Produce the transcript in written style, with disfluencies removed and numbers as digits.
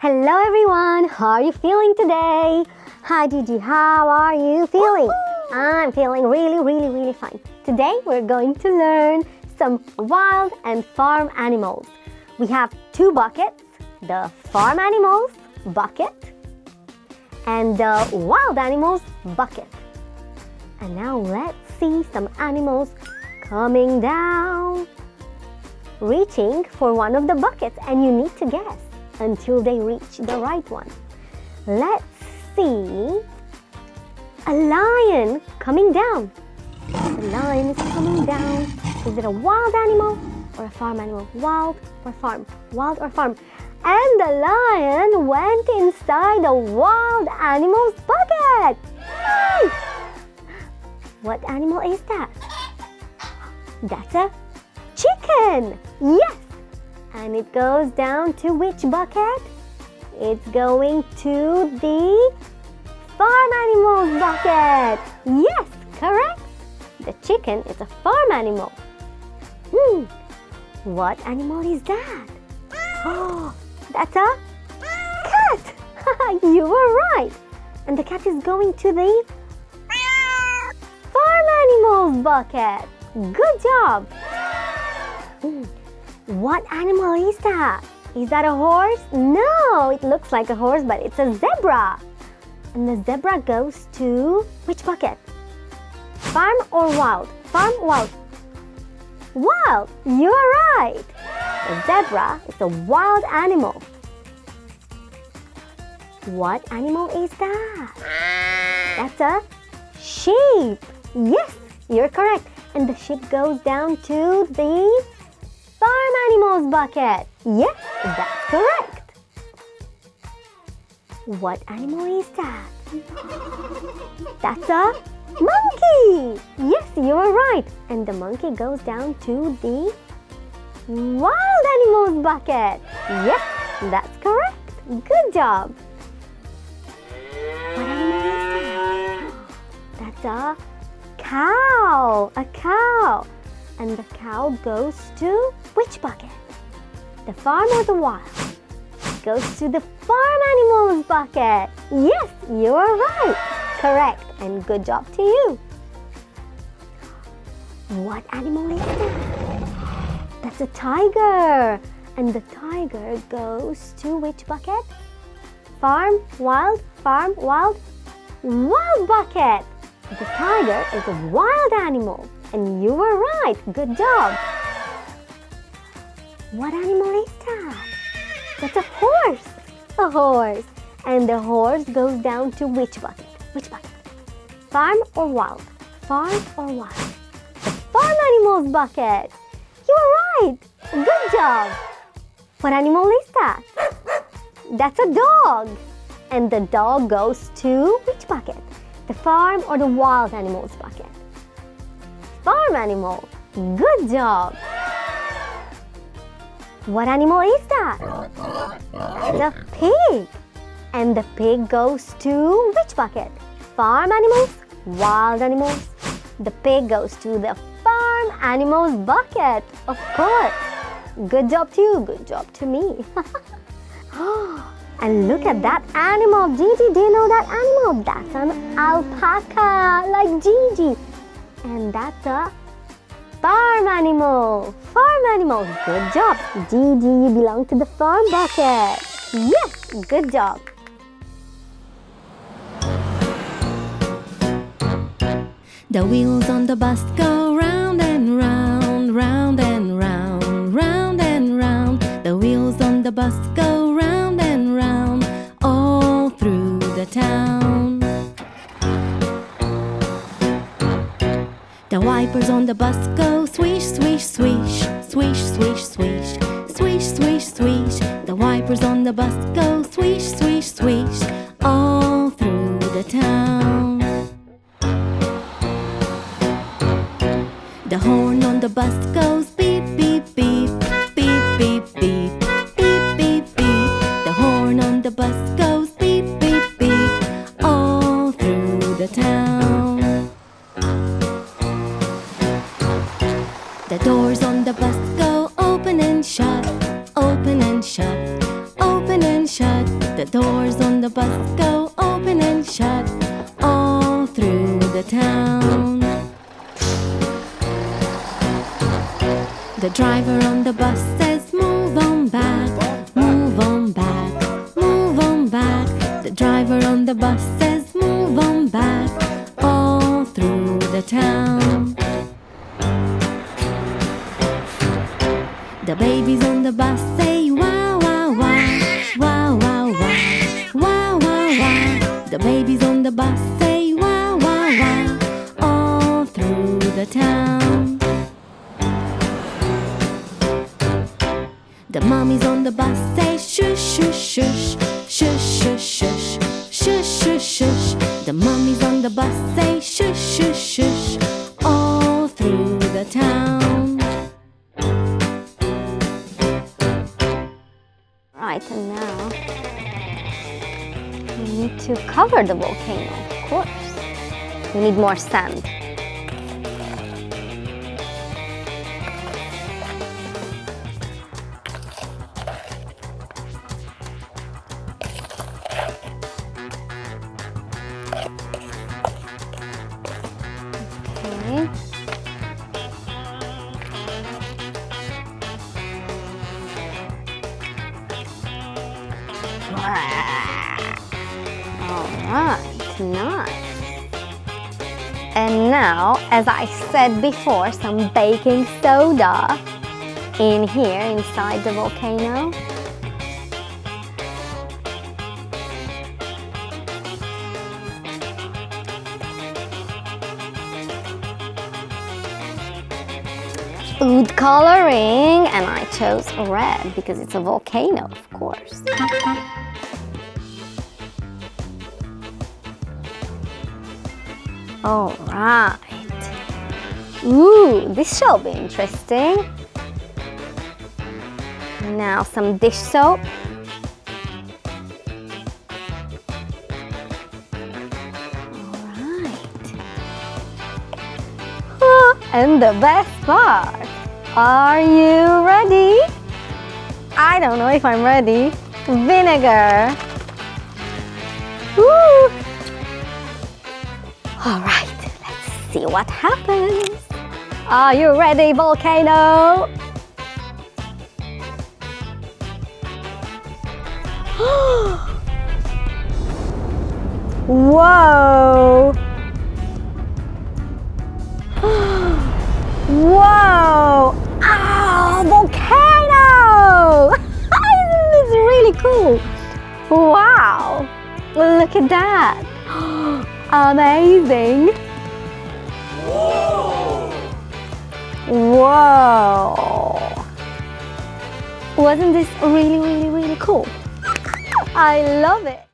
Hello everyone, how are you feeling today? Hi Gigi, how are you feeling? I'm feeling really fine. Today we're going to learn some wild and farm animals. We have two buckets, the farm animals bucket and the wild animals bucket. And now let's see some animals coming down, reaching for one of the buckets, and you need to guess until they reach the right one. Let's see a lion coming down. The lion is coming down. Is it a wild animal or a farm animal? Wild or farm? Wild or farm? And the lion went inside the wild animal's bucket. Yay! What animal is that? That's a chicken. Yes! And it goes down to which bucket? It's going to the farm animals bucket. Yes, correct. The chicken is a farm animal. What animal is that? Oh, that's a cat. You were right. And the cat is going to the farm animals bucket. Good job. What animal is that? Is that a horse? No, it looks like a horse, but it's a zebra. And the zebra goes to which bucket? Farm or wild? Farm, wild? Wild! You're right! The zebra is a wild animal. What animal is that? That's a sheep. Yes, you're correct. And the sheep goes down to the farm animals bucket. Yes, that's correct. What animal is that? That's a monkey. Yes, you are right. And the monkey goes down to the wild animals bucket. Yes, that's correct. Good job. What animal is that? That's a cow. A cow. And the cow goes to which bucket? The farm or the wild? It goes to the farm animals bucket. Yes, you are right. Correct. And good job to you. What animal is that? That's a tiger. And the tiger goes to which bucket? Farm, wild, farm, wild, wild bucket. The tiger is a wild animal. And you were right. Good job. What animal is that? That's a horse. A horse. And the horse goes down to which bucket? Which bucket? Farm or wild? Farm or wild? The farm animals bucket. You were right. Good job. What animal is that? That's a dog. And the dog goes to which bucket? The farm or the wild animals bucket? Farm animal. Good job. What animal is that? That's a pig. And the pig goes to which bucket? Farm animals, wild animals. The pig goes to the farm animals bucket. Of course. Good job to you. Good job to me. And look at that animal. Gigi, do you know that animal? That's an alpaca, like Gigi. And that's a farm animal. Farm animal. Good job. Gigi, you belong to the farm bucket. Yes, good job. The wheels on the bus go round and round, round and round, round and round. The wheels on the bus go round and round, all through the town. The wipers on the bus go swish, swish, swish, swish, swish, swish, swish, swish, swish. The wipers on the bus go swish, swish, swish, all through the town. The horn on the bus goes beep, beep, beep, beep, beep, beep, beep, beep, beep. The horn on the bus goes beep, beep, beep, all through the town. The doors on the bus go open and shut, open and shut, open and shut. The doors on the bus go open and shut all through the town. The driver on the bus says, move on back, move on back, move on back. The driver on the bus says, move on back, all through the town. The babies on the bus say, wow, wow, wow, wow, wow, wow, wow, wow, wow. The babies on the bus say, wow, wow, wow, all through the town. The mummies on the bus say, shush, shush, shush, shush, shush, shush, shush, shush, shush. The mummies on the bus say, shush, shush, shush, all through the town. Right, and now we need to cover the volcano, of course. We need more sand. Okay. Alright, nice. And now, as I said before, some baking soda in here inside the volcano. Food coloring, and I chose red because it's a volcano, of course. All right. Ooh, this shall be interesting. Now some dish soap. All right. And the best part. Are you ready? I don't know if I'm ready. Vinegar. Woo! All right, let's see what happens. Are you ready, volcano? Whoa! Whoa! Oh, volcano! Isn't this really cool? Wow! Look at that! Amazing! Whoa! Wasn't this really, really, really cool? I love it!